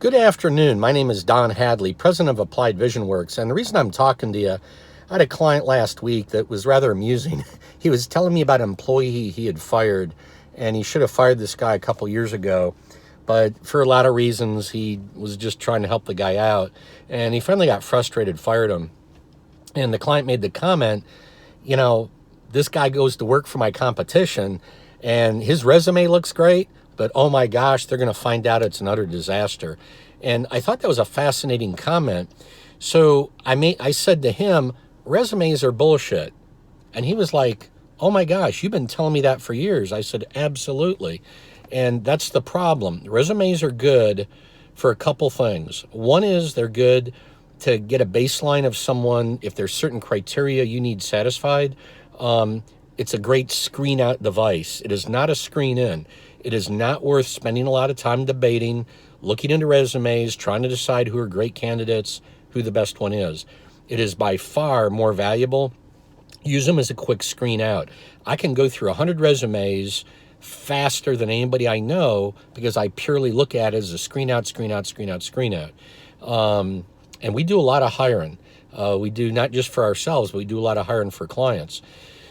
Good afternoon. My name is Don Hadley, president of Applied Vision Works. And the reason I'm talking to you, I had a client last week that was rather amusing. He was telling me about an employee he had fired, and he should have fired this guy a couple years ago. But for a lot of reasons, he was just trying to help the guy out. And he finally got frustrated, fired him. And the client made the comment, this guy goes to work for my competition, and his resume looks great, but oh my gosh, they're going to find out it's an utter disaster. And I thought that was a fascinating comment. So I said to him, resumes are bullshit. And he was like, oh my gosh, you've been telling me that for years. I said, absolutely. And that's the problem. Resumes are good for a couple things. One is they're good to get a baseline of someone. If there's certain criteria you need satisfied, it's a great screen out device. It is not a screen in. It is not worth spending a lot of time debating, looking into resumes, trying to decide who are great candidates, who the best one is. It is by far more valuable. Use them as a quick screen out. I can go through 100 resumes faster than anybody I know because I purely look at it as a screen out, screen out, screen out, screen out. And we do a lot of hiring. We do not just for ourselves, but we do a lot of hiring for clients.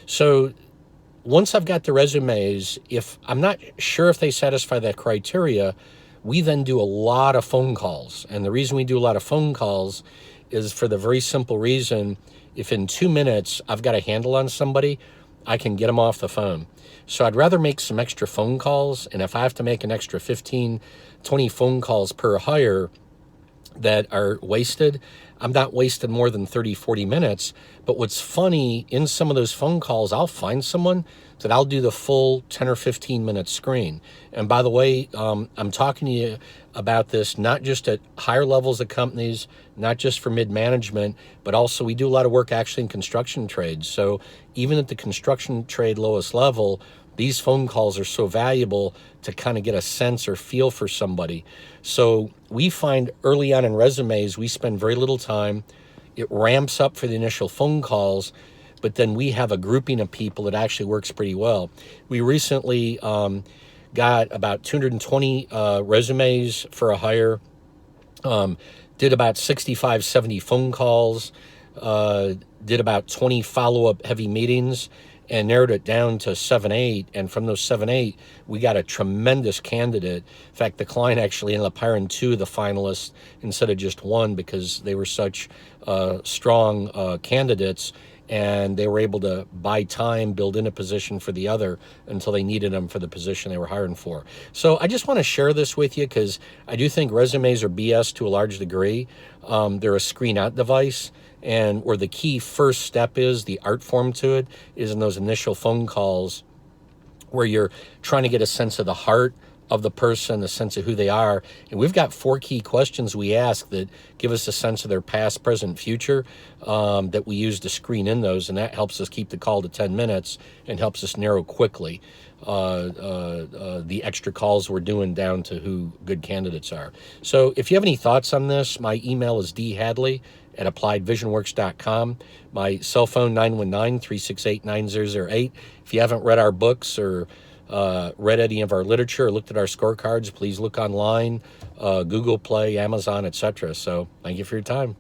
So once I've got the resumes, if I'm not sure if they satisfy that criteria, we then do a lot of phone calls. And the reason we do a lot of phone calls is for the very simple reason, if in 2 minutes I've got a handle on somebody, I can get them off the phone. So I'd rather make some extra phone calls. And if I have to make an extra 15, 20 phone calls per hire that are wasted, I'm not wasting more than 30, 40 minutes. But what's funny, in some of those phone calls, I'll find someone that I'll do the full 10 or 15 minute screen. And by the way, I'm talking to you about this not just at higher levels of companies, not just for mid-management, but also we do a lot of work actually in construction trades. So even at the construction trade lowest level, these phone calls are so valuable to kind of get a sense or feel for somebody. So we find early on in resumes, we spend very little time. It ramps up for the initial phone calls, but then we have a grouping of people that actually works pretty well. We recently got about 220 resumes for a hire, did about 65, 70 phone calls, did about 20 follow-up heavy meetings, and narrowed it down to 7, 8. And from those 7, 8, we got a tremendous candidate. In fact, the client actually ended up hiring 2 of the finalists instead of just 1 because they were such strong candidates, and they were able to buy time, build in a position for the other until they needed them for the position they were hiring for. So I just want to share this with you because I do think resumes are BS to a large degree. They're a screen out device. And where the key first step is, the art form to it, is in those initial phone calls where you're trying to get a sense of the heart of the person, a sense of who they are. And we've got 4 key questions we ask that give us a sense of their past, present, future that we use to screen in those. And that helps us keep the call to 10 minutes and helps us narrow quickly the extra calls we're doing down to who good candidates are. So if you have any thoughts on this, my email is dhadley@appliedvisionworks.com. My cell phone, 919-368-9008. If you haven't read our books or read any of our literature or looked at our scorecards, please look online, Google Play, Amazon, etc. So thank you for your time.